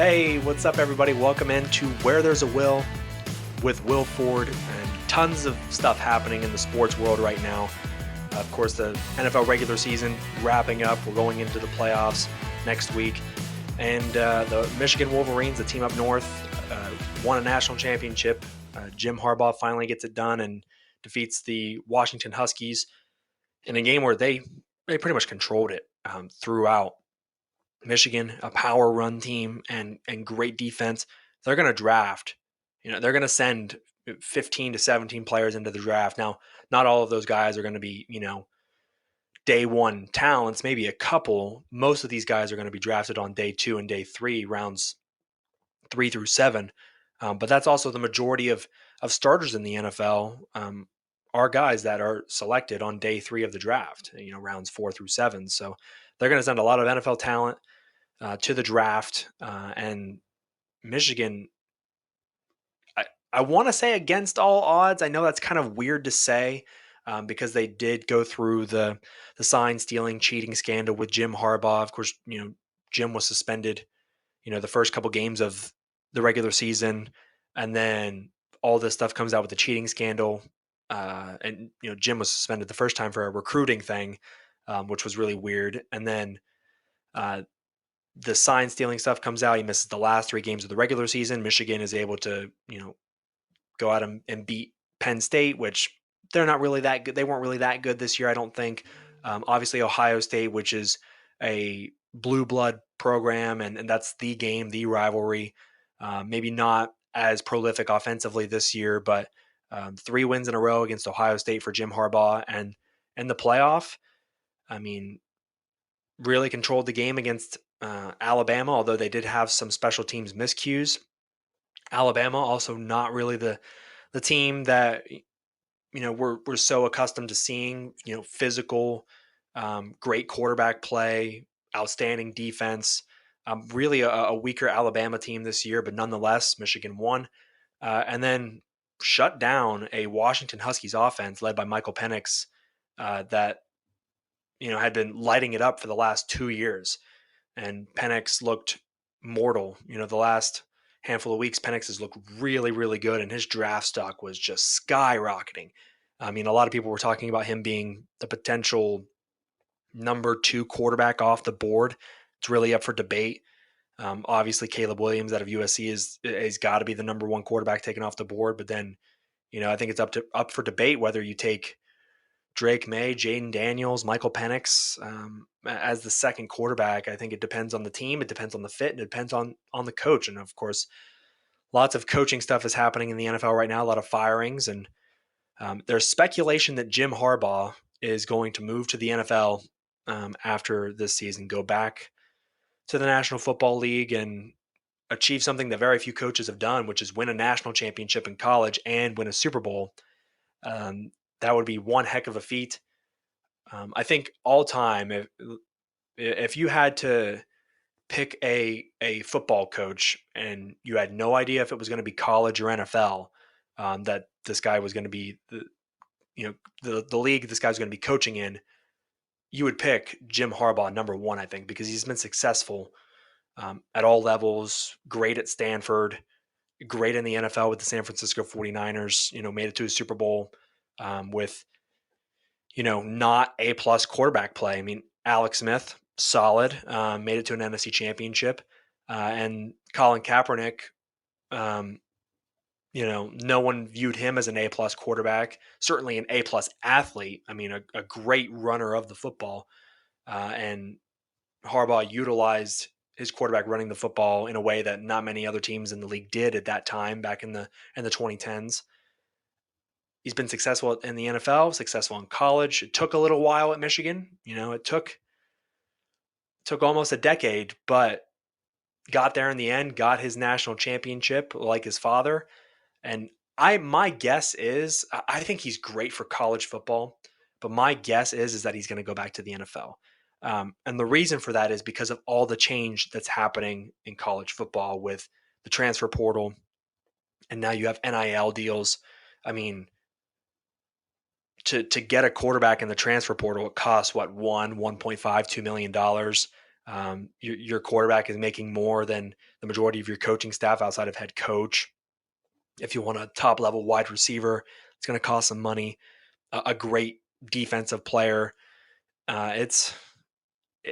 Hey, what's up, everybody? Welcome into Where There's a Will with Will Ford, and tons of stuff happening in the sports world right now. Of course, the NFL regular season wrapping up. We're going into the playoffs next week. And the Michigan Wolverines, the team up north, won a national championship. Jim Harbaugh finally gets it done and defeats the Washington Huskies in a game where they pretty much controlled it throughout. Michigan, a power run team and great defense. They're going to draft. They're going to send 15 to 17 players into the draft. Now, not all of those guys are going to be, day one talents, maybe a couple. Most of these guys are going to be drafted on day 2 and day 3, rounds 3 through 7. But that's also the majority of starters in the NFL are guys that are selected on day 3 of the draft, rounds 4 through 7. So they're going to send a lot of NFL talent to the draft. And Michigan, I want to say against all odds. I know that's kind of weird to say because they did go through the sign stealing, cheating scandal with Jim Harbaugh. Of course, Jim was suspended, the first couple games of the regular season. And then all this stuff comes out with the cheating scandal. And Jim was suspended the first time for a recruiting thing, which was really weird. And then the sign stealing stuff comes out. He misses the last 3 games of the regular season. Michigan is able to, go out and beat Penn State, which they're not really that good. They weren't really that good this year, I don't think. Obviously, Ohio State, which is a blue blood program, and that's the game, the rivalry. Maybe not as prolific offensively this year, but 3 wins in a row against Ohio State for Jim Harbaugh, and in the playoff, I mean, really controlled the game against Alabama, although they did have some special teams miscues. Alabama also not really the team that we're so accustomed to seeing. Physical, great quarterback play, outstanding defense. Really a weaker Alabama team this year, but nonetheless, Michigan won, and then shut down a Washington Huskies offense led by Michael Penix that had been lighting it up for the last 2 years. And Penix looked mortal. The last handful of weeks, Penix has looked really, really good, and his draft stock was just skyrocketing. I mean, a lot of people were talking about him being the potential number 2 quarterback off the board. It's really up for debate. Obviously, Caleb Williams out of USC is got to be the number 1 quarterback taken off the board. But then, I think it's up for debate whether you take Drake May, Jaden Daniels, Michael Penix as the second quarterback. I think it depends on the team, it depends on the fit, and it depends on the coach. And of course, lots of coaching stuff is happening in the NFL right now, a lot of firings. And there's speculation that Jim Harbaugh is going to move to the NFL after this season, go back to the National Football League and achieve something that very few coaches have done, which is win a national championship in college and win a Super Bowl. That would be one heck of a feat. I think all time, if you had to pick a football coach and you had no idea if it was going to be college or NFL, that this guy was going to be the league this guy's going to be coaching in, you would pick Jim Harbaugh number 1, I think, because he's been successful at all levels. Great at Stanford, great in the NFL with the San Francisco 49ers. Made it to a Super Bowl with not A-plus quarterback play. I mean, Alex Smith, solid, made it to an NFC championship. And Colin Kaepernick, no one viewed him as an A-plus quarterback, certainly an A-plus athlete. I mean, a great runner of the football. And Harbaugh utilized his quarterback running the football in a way that not many other teams in the league did at that time, back in the 2010s. He's been successful in the NFL, successful in college. It took a little while at Michigan. It took almost a decade, but got there in the end, got his national championship like his father. And my guess is, I think he's great for college football, but my guess is that he's going to go back to the NFL. And the reason for that is because of all the change that's happening in college football with the transfer portal. And now you have NIL deals. I mean, to get a quarterback in the transfer portal, it costs $1.5, $2 million. Your quarterback is making more than the majority of your coaching staff outside of head coach. If you want a top level wide receiver, it's going to cost some money. A great defensive player. It's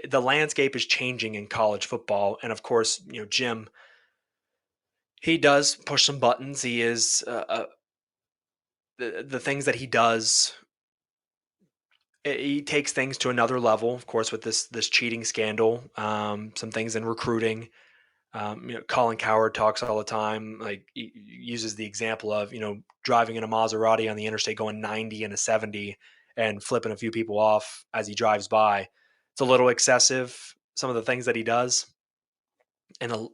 the landscape is changing in college football, and of course, Jim, he does push some buttons. He is the things that he does. He takes things to another level, of course, with this cheating scandal. Some things in recruiting. Colin Cowherd talks all the time. Like he uses the example of driving in a Maserati on the interstate, going 90 and a 70, and flipping a few people off as he drives by. It's a little excessive. Some of the things that he does, and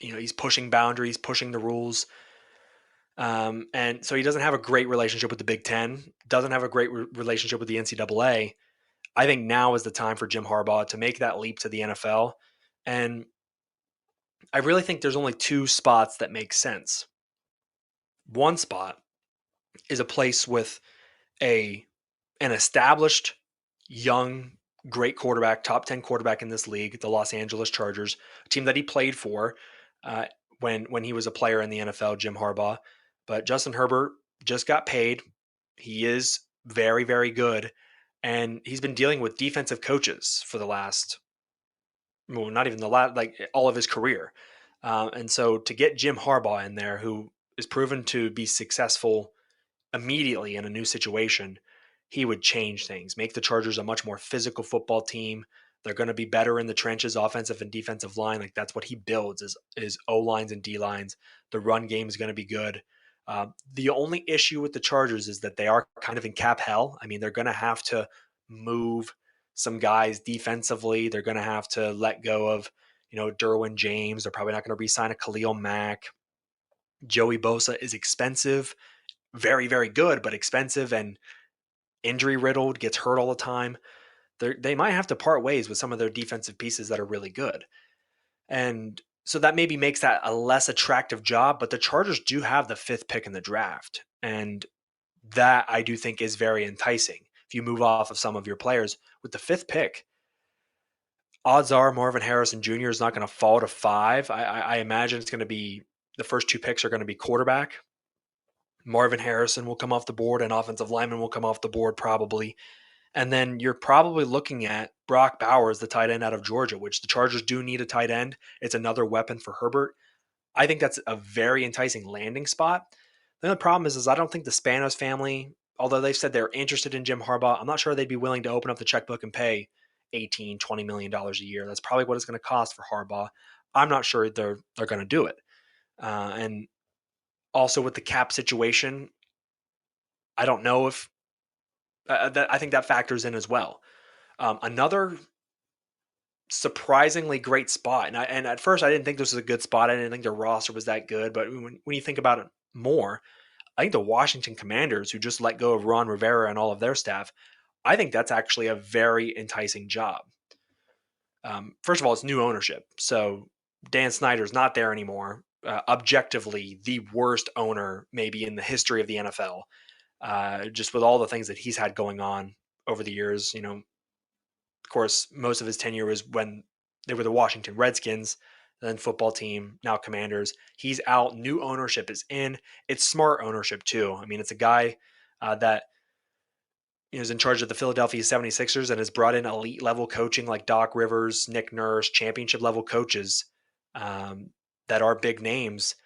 he's pushing boundaries, pushing the rules. And so he doesn't have a great relationship with the Big Ten. Doesn't have a great relationship with the NCAA. I think now is the time for Jim Harbaugh to make that leap to the NFL. And I really think there's only two spots that make sense. One spot is a place with a an established young great quarterback, top 10 quarterback in this league, the Los Angeles Chargers, a team that he played for uh, when he was a player in the NFL, Jim Harbaugh. But Justin Herbert just got paid. He is very, very good. And he's been dealing with defensive coaches for the last, well, not even the last, like all of his career. And so to get Jim Harbaugh in there, who is proven to be successful immediately in a new situation, he would change things, make the Chargers a much more physical football team. They're going to be better in the trenches, offensive and defensive line. Like that's what he builds is O lines and D lines. The run game is going to be good. The only issue with the Chargers is that they are kind of in cap hell. I mean, they're going to have to move some guys defensively. They're going to have to let go of, Derwin James. They're probably not going to re-sign a Khalil Mack. Joey Bosa is expensive, very, very good, but expensive and injury riddled, gets hurt all the time. They might have to part ways with some of their defensive pieces that are really good. And so that maybe makes that a less attractive job, but the Chargers do have the fifth pick in the draft. And that I do think is very enticing. If you move off of some of your players with the fifth pick, odds are Marvin Harrison Jr. is not going to fall to 5. I imagine it's going to be the first two picks are going to be quarterback. Marvin Harrison will come off the board, and offensive lineman will come off the board probably. And then you're probably looking at Brock Bowers, the tight end out of Georgia, which the Chargers do need a tight end. It's another weapon for Herbert. I think that's a very enticing landing spot. The only problem is I don't think the Spanos family, although they've said they're interested in Jim Harbaugh, I'm not sure they'd be willing to open up the checkbook and pay $18-20 million a year. That's probably what it's going to cost for Harbaugh. I'm not sure they're going to do it. And also with the cap situation, I don't know if I think that factors in as well. Another surprisingly great spot, and at first I didn't think this was a good spot. I didn't think their roster was that good, but when you think about it more, I think the Washington Commanders, who just let go of Ron Rivera and all of their staff, I think that's actually a very enticing job. First of all, it's new ownership, so Dan Snyder's not there anymore. Objectively, the worst owner maybe in the history of the NFL. Just with all the things that he's had going on over the years. Of course, most of his tenure was when they were the Washington Redskins, then football team, now Commanders. He's out. New ownership is in. It's smart ownership, too. I mean, it's a guy that is in charge of the Philadelphia 76ers and has brought in elite level coaching like Doc Rivers, Nick Nurse, championship level coaches that are big names.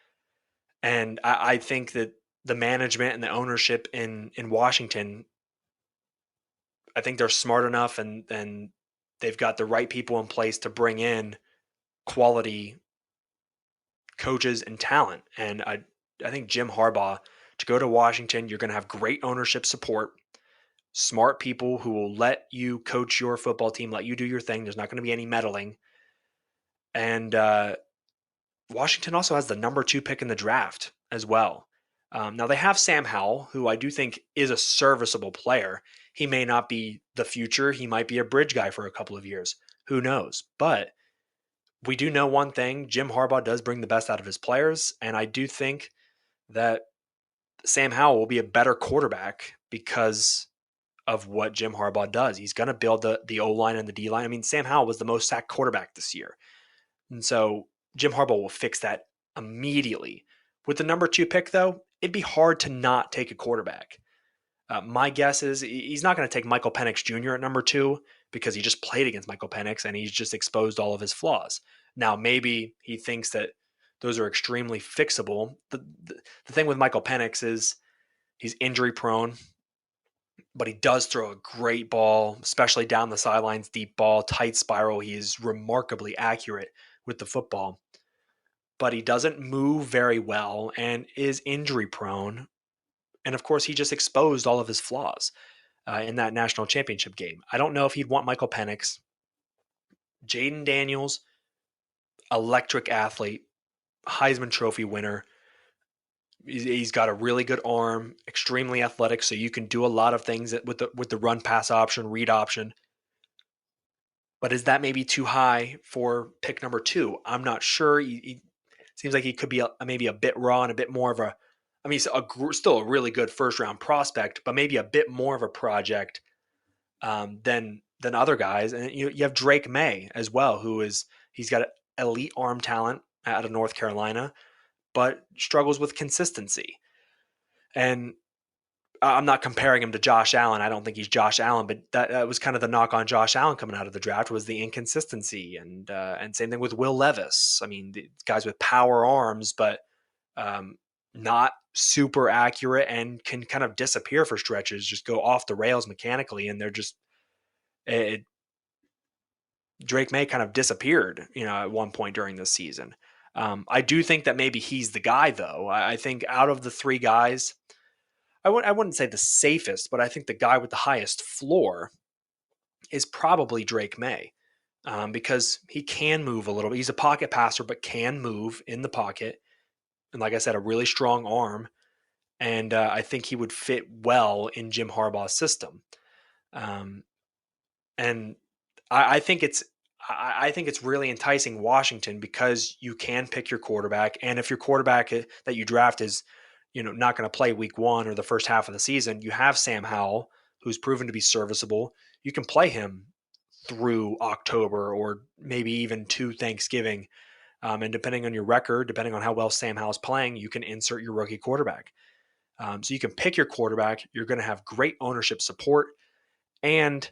And I think that the management and the ownership in Washington, I think they're smart enough and they've got the right people in place to bring in quality coaches and talent. And I think Jim Harbaugh, to go to Washington, you're going to have great ownership support, smart people who will let you coach your football team, let you do your thing. There's not going to be any meddling. And Washington also has the number 2 pick in the draft as well. Now they have Sam Howell, who I do think is a serviceable player. He may not be the future. He might be a bridge guy for a couple of years. Who knows? But we do know one thing. Jim Harbaugh does bring the best out of his players. And I do think that Sam Howell will be a better quarterback because of what Jim Harbaugh does. He's going to build the O-line and the D-line. I mean, Sam Howell was the most sacked quarterback this year. And so Jim Harbaugh will fix that immediately. With the number 2 pick, though, it'd be hard to not take a quarterback. My guess is he's not going to take Michael Penix Jr. at number 2 because he just played against Michael Penix and he's just exposed all of his flaws. Now, maybe he thinks that those are extremely fixable. The thing with Michael Penix is he's injury prone, but he does throw a great ball, especially down the sidelines, deep ball, tight spiral. He is remarkably accurate with the football, but he doesn't move very well and is injury prone. And of course, he just exposed all of his flaws in that national championship game. I don't know if he'd want Michael Penix. Jaden Daniels, electric athlete, Heisman Trophy winner. He's got a really good arm, extremely athletic, so you can do a lot of things with the run pass option, read option. But is that maybe too high for pick number 2? I'm not sure. He seems like he could be maybe a bit raw and a bit more of a. I mean, he's still a really good first round prospect, but maybe a bit more of a project than other guys. And you have Drake May as well, he's got elite arm talent out of North Carolina, but struggles with consistency. And I'm not comparing him to Josh Allen. I don't think he's Josh Allen, but that was kind of the knock on Josh Allen coming out of the draft was the inconsistency, and same thing with Will Levis. I mean, the guys with power arms, but not super accurate and can kind of disappear for stretches, just go off the rails mechanically, and they're just Drake May kind of disappeared, at one point during this season. I do think that maybe he's the guy, though. I think out of the 3 guys, I wouldn't say the safest, but I think the guy with the highest floor is probably Drake May, because he can move a little bit. He's a pocket passer, but can move in the pocket. And like I said, a really strong arm. And I think he would fit well in Jim Harbaugh's system. And I think it's really enticing Washington because you can pick your quarterback, and if your quarterback that you draft is, not going to play week 1 or the first half of the season, you have Sam Howell, who's proven to be serviceable. You can play him through October or maybe even to Thanksgiving, and depending on your record, depending on how well Sam Howell's playing, you can insert your rookie quarterback. So you can pick your quarterback. You're going to have great ownership support, and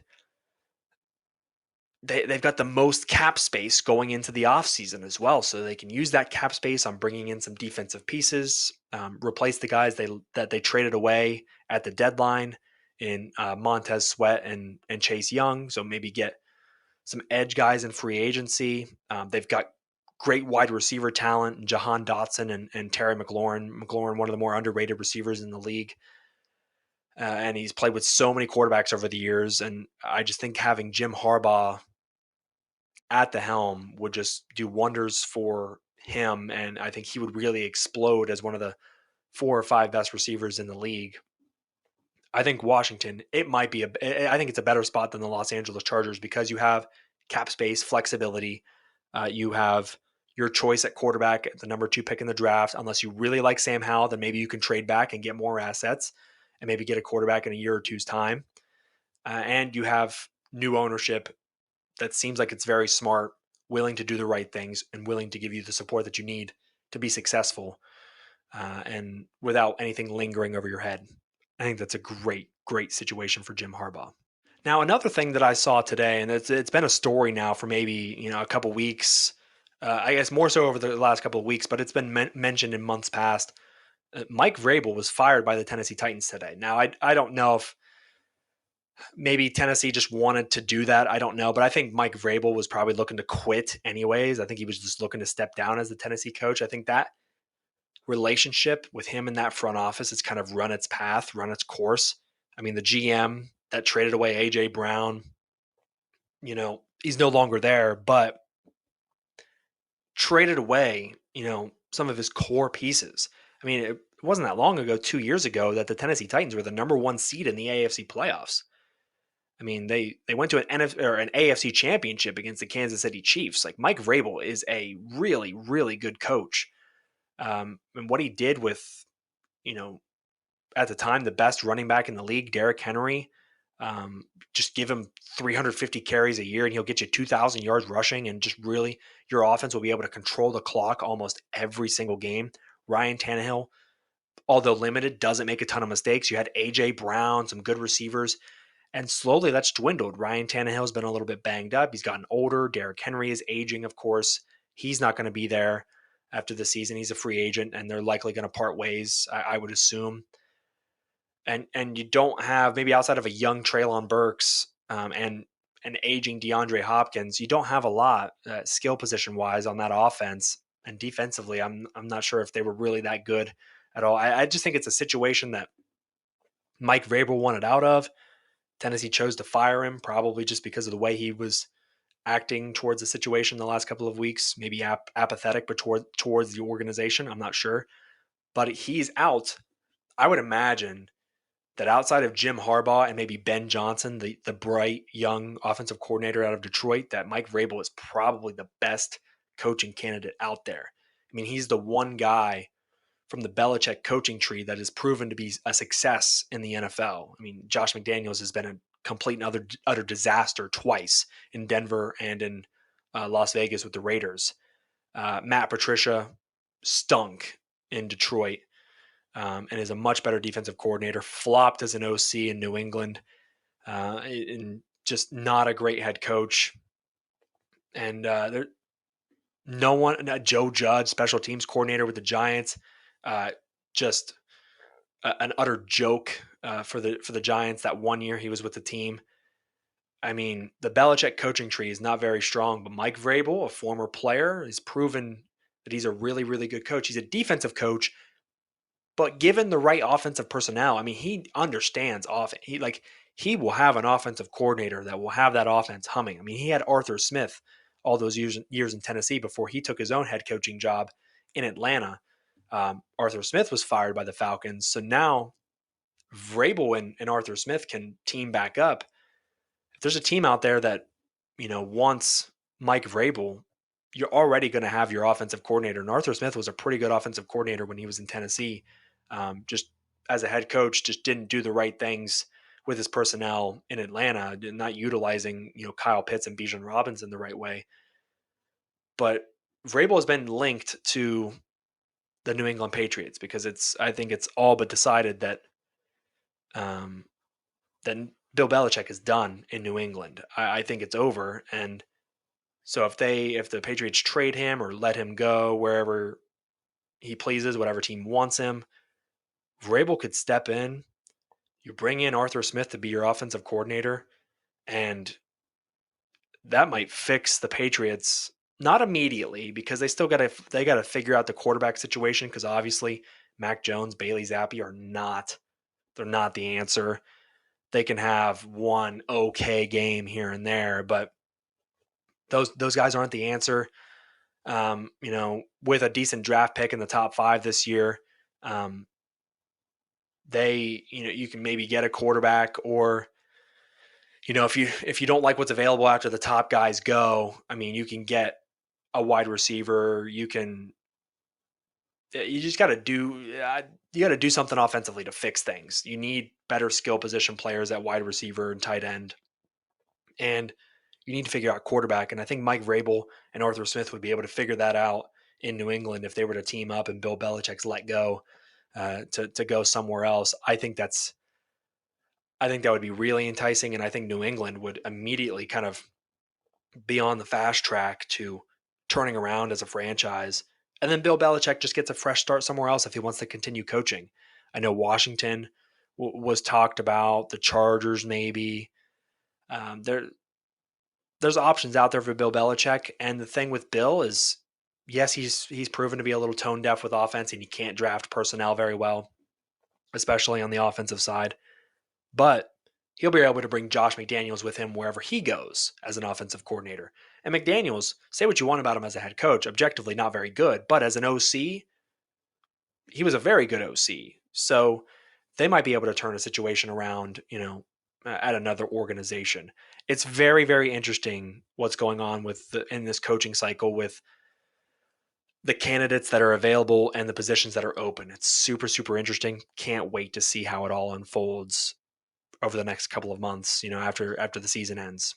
they've got the most cap space going into the offseason as well. So they can use that cap space on bringing in some defensive pieces, replace the guys that they traded away at the deadline in Montez Sweat and Chase Young. So maybe get some edge guys in free agency. They've got great wide receiver talent, Jahan Dotson and Terry McLaurin. McLaurin, one of the more underrated receivers in the league. And he's played with so many quarterbacks over the years. And I just think having Jim Harbaugh at the helm would just do wonders for him. And I think he would really explode as one of the 4 or 5 best receivers in the league. I think Washington, I think it's a better spot than the Los Angeles Chargers because you have cap space, flexibility. You have your choice at quarterback at the number 2 pick in the draft. Unless you really like Sam Howell, then maybe you can trade back and get more assets and maybe get a quarterback in a year or two's time. And you have new ownership that seems like it's very smart, willing to do the right things, and willing to give you the support that you need to be successful, and without anything lingering over your head. I think that's a great, great situation for Jim Harbaugh. Now, another thing that I saw today, and it's been a story now for maybe a couple weeks, I guess more so over the last couple of weeks, but it's been mentioned in months past. Mike Vrabel was fired by the Tennessee Titans today. Now, I don't know if maybe Tennessee just wanted to do that. I don't know. But I think Mike Vrabel was probably looking to quit anyways. I think he was just looking to step down as the Tennessee coach. I think that relationship with him in that front office has kind of run its path, run its course. I mean, the GM that traded away A.J. Brown, he's no longer there, but traded away, some of his core pieces. I mean, it wasn't that long ago, 2 years ago, that the Tennessee Titans were the number 1 seed in the AFC playoffs. I mean, they went to an AFC championship against the Kansas City Chiefs. Like, Mike Vrabel is a really, really good coach. And what he did with, at the time, the best running back in the league, Derrick Henry, Just give him 350 carries a year and he'll get you 2,000 yards rushing, and just really your offense will be able to control the clock almost every single game. Ryan Tannehill, although limited, doesn't make a ton of mistakes. You had A.J. Brown, some good receivers, and slowly that's dwindled. Ryan Tannehill's been a little bit banged up. He's gotten older. Derrick Henry is aging, of course. He's not going to be there after the season. He's a free agent, and they're likely going to part ways, I would assume. And you don't have, maybe outside of a young Treylon Burks, and an aging DeAndre Hopkins, you don't have a lot skill position wise on that offense. And defensively, I'm not sure if they were really that good at all. I just think it's a situation that Mike Vrabel wanted out of. Tennessee chose to fire him, probably just because of the way he was acting towards the situation the last couple of weeks. Maybe apathetic, but towards the organization. I'm not sure, but he's out. I would imagine that outside of Jim Harbaugh and maybe Ben Johnson, the bright young offensive coordinator out of Detroit, that Mike Vrabel is probably the best coaching candidate out there. I mean, he's the one guy from the Belichick coaching tree that has proven to be a success in the NFL. I mean, Josh McDaniels has been a complete and utter disaster twice in Denver and in Las Vegas with the Raiders. Matt Patricia stunk in Detroit, and is a much better defensive coordinator. Flopped as an OC in New England, and just not a great head coach. And there, no one. Joe Judge, special teams coordinator with the Giants, just an utter joke for the Giants. That one year he was with the team. I mean, the Belichick coaching tree is not very strong, but Mike Vrabel, a former player, has proven that he's a really, really good coach. He's a defensive coach, but given the right offensive personnel, I mean, he understands offense. He will have an offensive coordinator that will have that offense humming. I mean, he had Arthur Smith all those years in Tennessee before he took his own head coaching job in Atlanta. Arthur Smith was fired by the Falcons, so now Vrabel and Arthur Smith can team back up. If there's a team out there that wants Mike Vrabel, you're already going to have your offensive coordinator. And Arthur Smith was a pretty good offensive coordinator when he was in Tennessee. Just as a head coach, just didn't do the right things with his personnel in Atlanta, not utilizing Kyle Pitts and Bijan Robinson the right way. But Vrabel has been linked to the New England Patriots because I think it's all but decided that um, that Bill Belichick is done in New England. I think it's over, and so if the Patriots trade him or let him go wherever he pleases, whatever team wants him, Vrabel could step in. You bring in Arthur Smith to be your offensive coordinator, and that might fix the Patriots. Not immediately, because they got to figure out the quarterback situation, because obviously Mac Jones, Bailey Zappi they're not the answer. They can have one okay game here and there, but those guys aren't the answer. With a decent draft pick in the top 5 this year, um, you can maybe get a quarterback, or if you don't like what's available after the top guys go, I mean, you can get a wide receiver. You just got to do something offensively to fix things. You need better skill position players at wide receiver and tight end, and you need to figure out quarterback. And I think Mike Vrabel and Arthur Smith would be able to figure that out in New England if they were to team up and Bill Belichick's let go to go somewhere else. I think that would be really enticing, and I think New England would immediately kind of be on the fast track to turning around as a franchise. And then Bill Belichick just gets a fresh start somewhere else if he wants to continue coaching. I know Washington was talked about, the Chargers maybe. There's options out there for Bill Belichick, and the thing with Bill is, yes, he's proven to be a little tone deaf with offense, and he can't draft personnel very well, especially on the offensive side. But he'll be able to bring Josh McDaniels with him wherever he goes as an offensive coordinator. And McDaniels, say what you want about him as a head coach, objectively not very good, but as an OC, he was a very good OC. So they might be able to turn a situation around, at another organization. It's very, very interesting what's going on in this coaching cycle with the candidates that are available and the positions that are open. It's super, super interesting. Can't wait to see how it all unfolds over the next couple of months, after the season ends.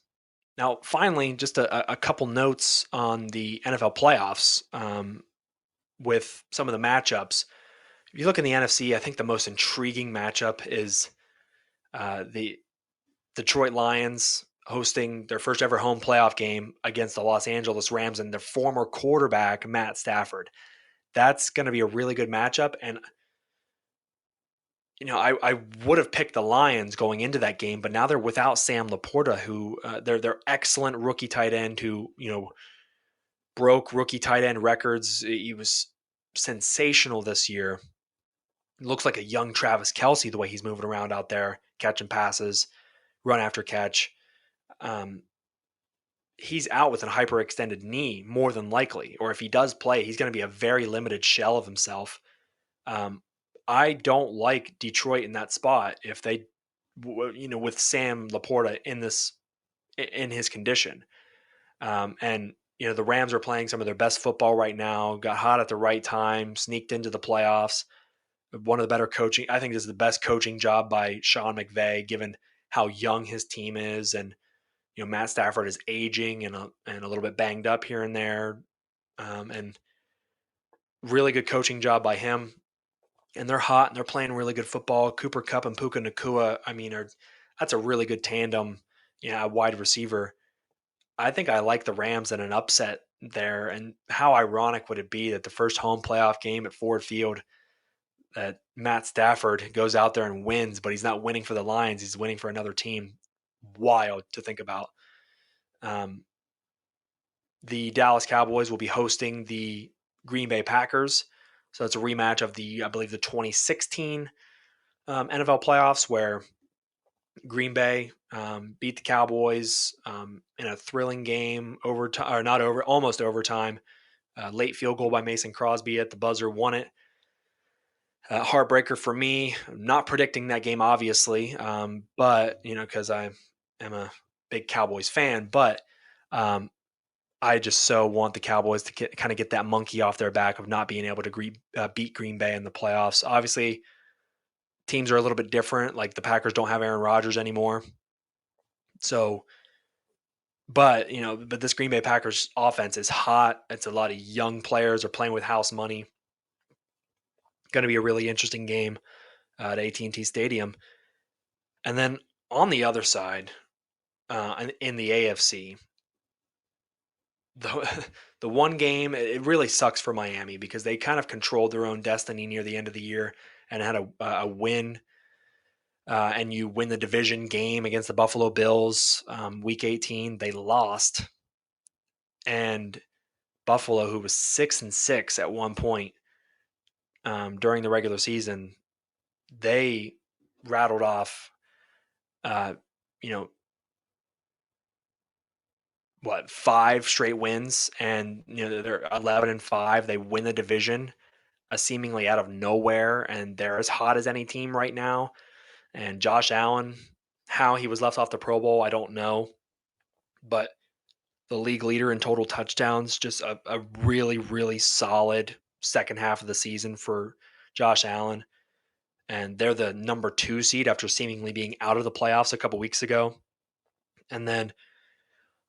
Now, finally, just a couple notes on the NFL playoffs with some of the matchups. If you look in the NFC, I think the most intriguing matchup is the Detroit Lions hosting their first ever home playoff game against the Los Angeles Rams and their former quarterback, Matt Stafford. That's going to be a really good matchup. And, I would have picked the Lions going into that game, but now they're without Sam Laporta, who they're excellent rookie tight end who, broke rookie tight end records. He was sensational this year. Looks like a young Travis Kelce the way he's moving around out there, catching passes, run after catch. Um, he's out with a hyperextended knee more than likely, or if he does play, he's going to be a very limited shell of himself. Um, I don't like Detroit in that spot if they, with Sam Laporta in his condition. And the Rams are playing some of their best football right now. Got hot at the right time, sneaked into the playoffs. One of the better coaching. I think this is the best coaching job by Sean McVay, given how young his team is, and Matt Stafford is aging and a little bit banged up here and there, and really good coaching job by him. And they're hot and they're playing really good football. Cooper Kupp and Puka Nakua, I mean, that's a really good tandem. A wide receiver. I think I like the Rams in an upset there. And how ironic would it be that the first home playoff game at Ford Field, that Matt Stafford goes out there and wins, but he's not winning for the Lions. He's winning for another team. Wild to think about. Um, the Dallas Cowboys will be hosting the Green Bay Packers. So it's a rematch of I believe, the 2016 NFL playoffs where Green Bay beat the Cowboys in a thrilling game, overtime or not over, almost overtime. Late field goal by Mason Crosby at the buzzer won it. Heartbreaker for me. Not predicting that game, obviously, but because I am a big Cowboys fan, but I just so want the Cowboys to kind of get that monkey off their back of not being able to beat Green Bay in the playoffs. Obviously, teams are a little bit different. Like the Packers don't have Aaron Rodgers anymore, so. But this Green Bay Packers offense is hot. It's a lot of young players are playing with house money. Going to be a really interesting game at AT&T Stadium. And then on the other side, in the AFC, the the one game, it really sucks for Miami because they kind of controlled their own destiny near the end of the year and had a win. And you win the division game against the Buffalo Bills, week 18. They lost, and Buffalo, who was 6-6 at one point during the regular season, they rattled off, uh, you know, 5 straight wins, and they're 11-5. They win the division, seemingly out of nowhere, and they're as hot as any team right now. And Josh Allen, how he was left off the Pro Bowl, I don't know, but the league leader in total touchdowns, just a really, really solid second half of the season for Josh Allen. And they're the number 2 seed after seemingly being out of the playoffs a couple weeks ago. And then,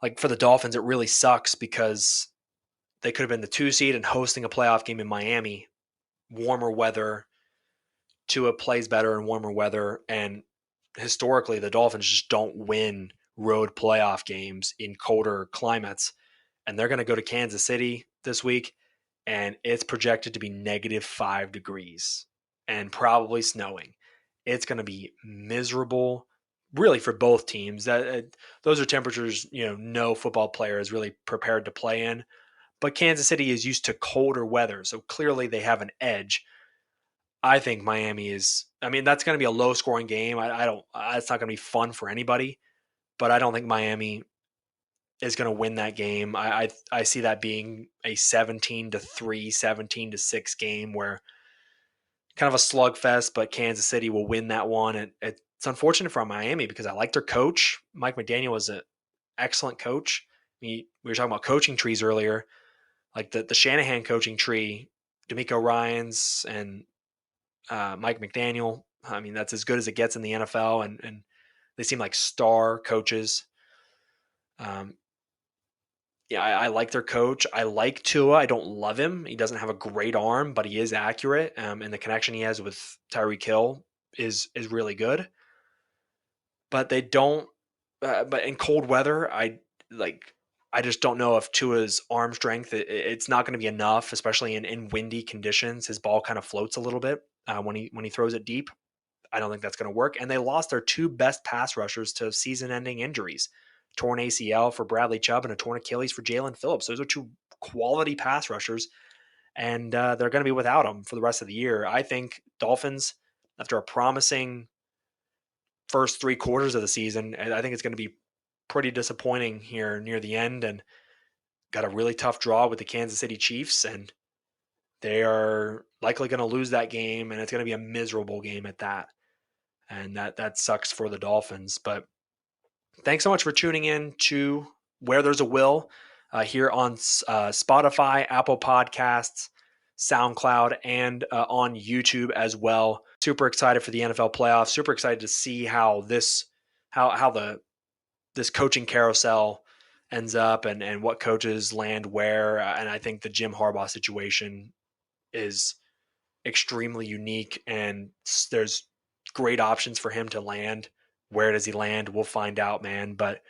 like, for the Dolphins, it really sucks because they could have been the 2 seed and hosting a playoff game in Miami, warmer weather. Tua plays better in warmer weather, and historically, the Dolphins just don't win road playoff games in colder climates. And they're going to go to Kansas City this week, and it's projected to be -5 degrees and probably snowing. It's going to be miserable, really, for both teams. Those are temperatures no football player is really prepared to play in. But Kansas City is used to colder weather, so clearly they have an edge. I think Miami is. I mean, that's going to be a low-scoring game. I don't. It's not going to be fun for anybody. But I don't think Miami is going to win that game. I see that being a 17-3, 17-6 game where kind of a slugfest, but Kansas City will win that one. And it's unfortunate for Miami because I like their coach. Mike McDaniel was an excellent coach. We were talking about coaching trees earlier, like the Shanahan coaching tree, D'Amico Ryans and Mike McDaniel. I mean, that's as good as it gets in the NFL. And They seem like star coaches. Yeah, I like their coach. I like Tua. I don't love him. He doesn't have a great arm, but he is accurate. And the connection he has with Tyreek Hill is really good. But they don't. But in cold weather, like. I just don't know if Tua's arm strength. It's not going to be enough, especially in windy conditions. His ball kind of floats a little bit when he throws it deep. I don't think that's going to work. And they lost their two best pass rushers to season-ending injuries: torn ACL for Bradley Chubb and a torn Achilles for Jalen Phillips. Those are two quality pass rushers, and they're going to be without them for the rest of the year. I think Dolphins, after a promising first 3 quarters of the season, and I think it's going to be pretty disappointing here near the end, and got a really tough draw with the Kansas City Chiefs, and they are likely going to lose that game, and it's going to be a miserable game at that. And that sucks for the Dolphins. But thanks so much for tuning in to Where There's a Will here on Spotify, Apple Podcasts, SoundCloud, and on YouTube as well. Super excited for the NFL playoffs. Super excited to see how this coaching carousel ends up, and what coaches land where. And I think the Jim Harbaugh situation is extremely unique, and there's great options for him to land. Where does he land? We'll find out, man. But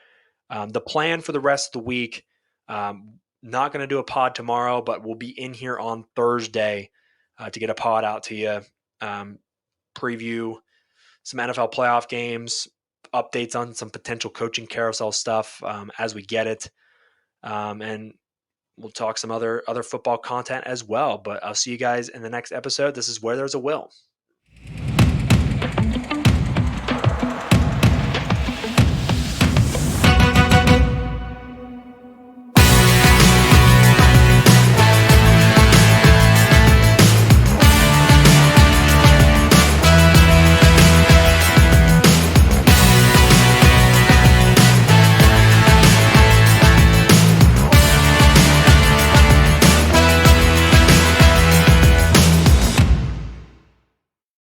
the plan for the rest of the week, not going to do a pod tomorrow, but we'll be in here on Thursday to get a pod out to you, preview some NFL playoff games, updates on some potential coaching carousel stuff as we get it. And we'll talk some other football content as well. But I'll see you guys in the next episode. This is Where There's a Will.